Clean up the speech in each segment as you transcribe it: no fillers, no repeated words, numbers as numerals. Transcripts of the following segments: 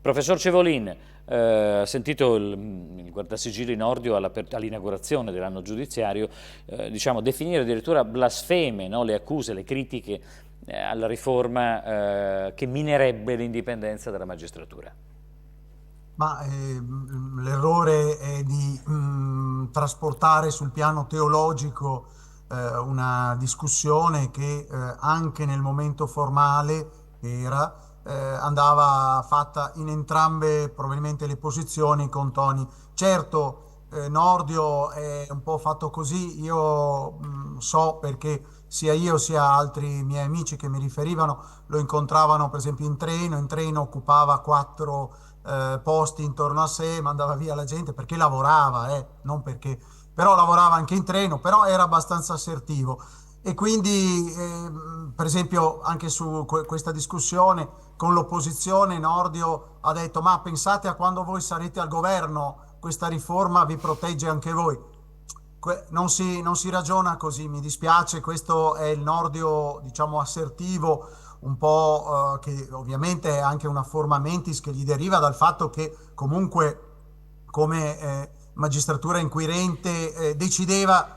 Professor Cevolin, ha sentito il Guardasigilli Nordio all'inaugurazione dell'anno giudiziario, diciamo, definire addirittura blasfeme, no, le accuse, le critiche alla riforma che minerebbe l'indipendenza della magistratura. Ma l'errore è di trasportare sul piano teologico una discussione che anche nel momento formale era, andava fatta in entrambe probabilmente le posizioni con toni. Certo, Nordio è un po' fatto così, io so perché sia io sia altri miei amici che mi riferivano lo incontravano per esempio in treno occupava quattro posti intorno a sé, mandava via la gente perché lavorava, non perché, però lavorava anche in treno, però era abbastanza assertivo. E quindi, per esempio, anche su questa discussione con l'opposizione, Nordio ha detto: Ma pensate a quando voi sarete al governo, questa riforma vi protegge anche voi. Non si ragiona così, mi dispiace, questo è il Nordio, diciamo, assertivo, un po' che ovviamente è anche una forma mentis che gli deriva dal fatto che comunque come magistratura inquirente decideva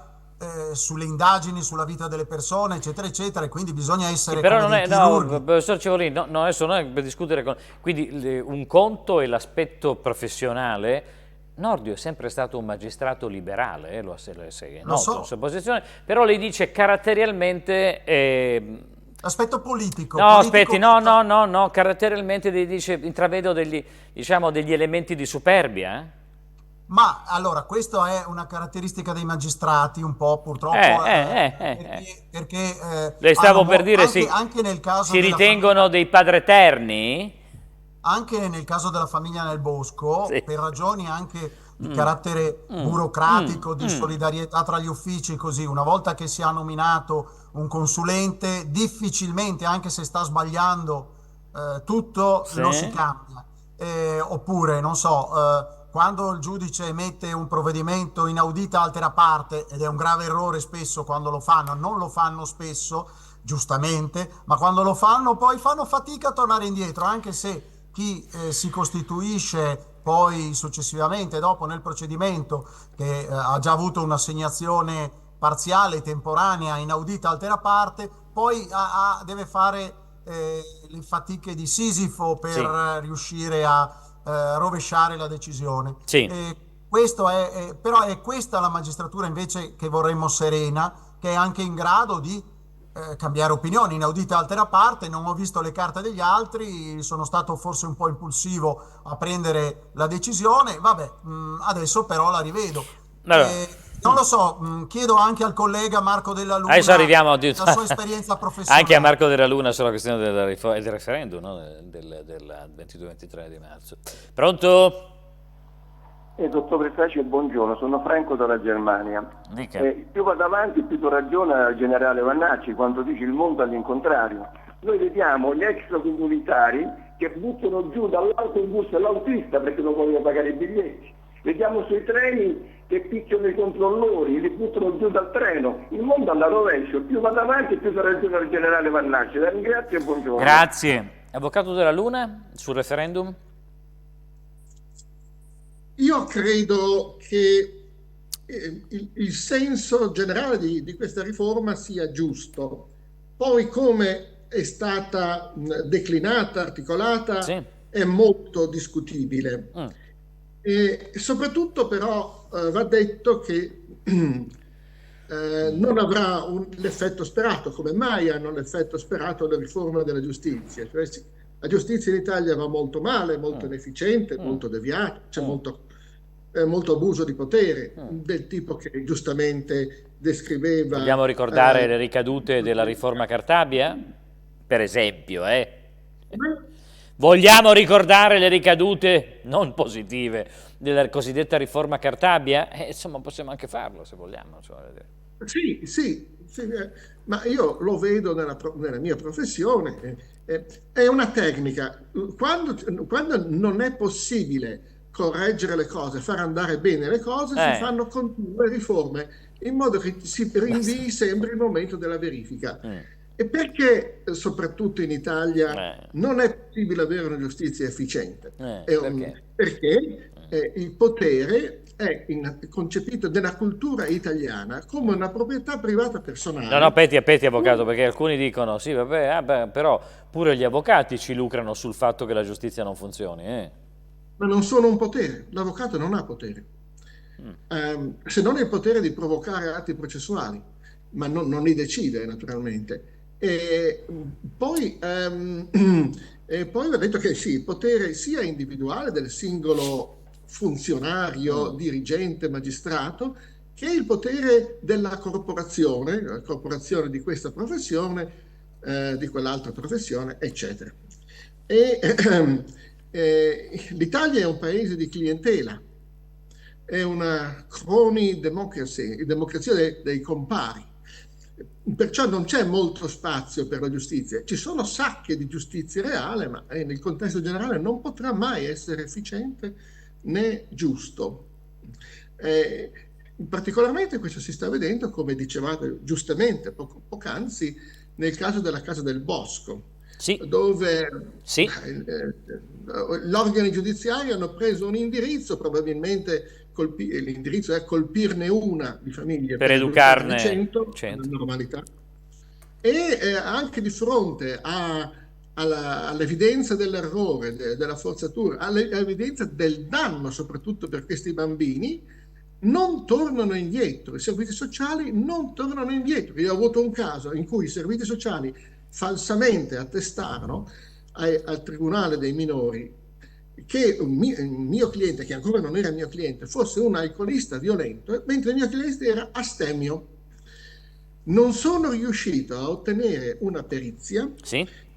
sulle indagini, sulla vita delle persone, eccetera, eccetera, e quindi bisogna Sì, essere però come non dei è, no, chirurghi. professor Cevolin, no, no, adesso non è per discutere con... Quindi un conto è l'aspetto professionale. Nordio è sempre stato un magistrato liberale, se è Lo noto la so. sua posizione, però lei dice caratterialmente... L'aspetto politico, no, aspetti, politico no, metta. no, no, no, caratterialmente dice, intravedo degli, diciamo, degli elementi di superbia, eh? Ma allora, questa è una caratteristica dei magistrati, un po' purtroppo, Eh. perché Le stavo per dire, anche nel caso si della famiglia, ritengono dei padreterni? anche nel caso della famiglia Nel Sì. Bosco, per ragioni anche di Mm, carattere mm, mm, burocratico, di mm. solidarietà tra gli uffici, così, una volta che si ha nominato un consulente, difficilmente, anche se sta sbagliando tutto, lo si Sì, cambia. Oppure, non so, quando il giudice emette un provvedimento inaudita altera parte, ed è un grave errore spesso quando lo fanno, non lo fanno spesso, giustamente, ma quando lo fanno poi fanno fatica a tornare indietro, anche se chi si costituisce poi successivamente dopo nel procedimento che ha già avuto un'assegnazione parziale, temporanea, inaudita, altera parte, poi deve fare le fatiche di Sisifo per sì, riuscire a rovesciare la decisione. sì. Però è questa la magistratura invece che vorremmo serena, che è anche in grado di cambiare opinioni, inaudita altera parte, non ho visto le carte degli altri, sono stato forse un po' impulsivo a prendere la decisione, vabbè, adesso però la rivedo. Allora, Non lo so, chiedo anche al collega Marco Della adesso Luna arriviamo la sua esperienza anche a professionale. Marco della Luna sulla questione del referendum, no? Del 22-23 di marzo. Pronto? Dottor Versace, buongiorno, sono Franco dalla Germania. Dica. Più vado avanti, più do ragione al generale Vannacci quando dice il mondo all'incontrario. Noi vediamo gli extracomunitari che buttano giù dall'autobus l'autista perché non vogliono pagare i biglietti. Vediamo sui treni che picchiano i controllori, li buttano giù dal treno. Il mondo alla rovescio, più vado avanti, più do ragione al generale Vannacci. La ringrazio e buongiorno. Grazie. Avvocato della Luna sul referendum? Io credo che il senso generale di questa riforma sia giusto. Poi come è stata declinata, articolata, Sì. è molto discutibile. Mm. E soprattutto però va detto che non avrà l'effetto sperato, come mai hanno l'effetto sperato le riforme della giustizia. Cioè, la giustizia in Italia va molto male, molto Mm. inefficiente, Mm. molto deviata, c'è Mm. molto abuso di potere, Mm. del tipo che giustamente descriveva. Vogliamo ricordare le ricadute della riforma Cartabia? Per esempio, eh? Vogliamo ricordare le ricadute non positive della cosiddetta riforma Cartabia? Insomma, possiamo anche farlo se vogliamo. Insomma. Sì, sì, sì, ma io lo vedo nella mia professione, è una tecnica. Quando non è possibile correggere le cose, far andare bene le cose, si Eh. fanno continue riforme in modo che si rinvii sempre il momento della verifica. Mm. E perché, soprattutto in Italia, non è possibile avere una giustizia efficiente? Perché il potere è concepito nella cultura italiana come una proprietà privata personale. No, aspetti, avvocato, perché alcuni dicono, sì, vabbè, però pure gli avvocati ci lucrano sul fatto che la giustizia non funzioni. Ma non sono un potere, l'avvocato non ha potere. Se non il potere di provocare atti processuali, ma non li decide naturalmente. E poi va detto che sì, il potere sia individuale del singolo funzionario, dirigente, magistrato, che il potere della corporazione, la corporazione di questa professione, di quell'altra professione, eccetera. L'Italia è un paese di clientela, è una crony democracy, democrazia dei compari. Perciò non c'è molto spazio per la giustizia. Ci sono sacche di giustizia reale, ma nel contesto generale non potrà mai essere efficiente né giusto. Particolarmente questo si sta vedendo, come dicevate giustamente poc'anzi, nel caso della Casa del Bosco, dove gli organi giudiziari hanno preso un indirizzo, probabilmente l'indirizzo è colpirne una di famiglia per educarne 100 alla normalità, e anche di fronte all'evidenza dell'errore, della forzatura, all'evidenza del danno soprattutto per questi bambini, non tornano indietro. I servizi sociali non tornano indietro. Io ho avuto un caso in cui i servizi sociali falsamente attestarono al Tribunale dei minori che un mio cliente, che ancora non era mio cliente, fosse un alcolista violento, mentre il mio cliente era astemio. Non sono riuscito a ottenere una perizia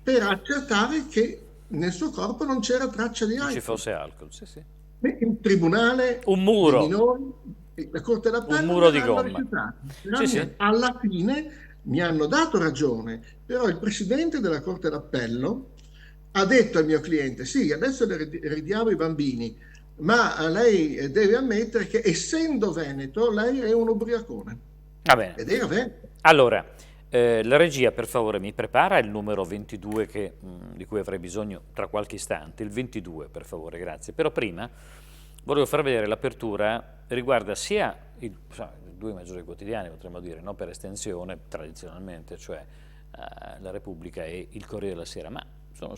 per accertare che nel suo corpo non c'era traccia di alcol. Non ci fosse alcol, Il Tribunale un muro. dei minori, la Corte d'Appello, un muro di gomma. Alla fine mi hanno dato ragione, però il presidente della Corte d'Appello ha detto al mio cliente: sì, adesso le ridiamo i bambini, ma lei deve ammettere che, essendo veneto, lei è un ubriacone. Va bene. Ed era veneto. Allora, la regia, per favore, mi prepara il numero 22 di cui avrei bisogno tra qualche istante. Il 22, per favore, grazie. Però prima volevo far vedere l'apertura, riguarda sia i due maggiori quotidiani, potremmo dire, no? Per estensione, tradizionalmente, cioè La Repubblica e il Corriere della Sera, ma sono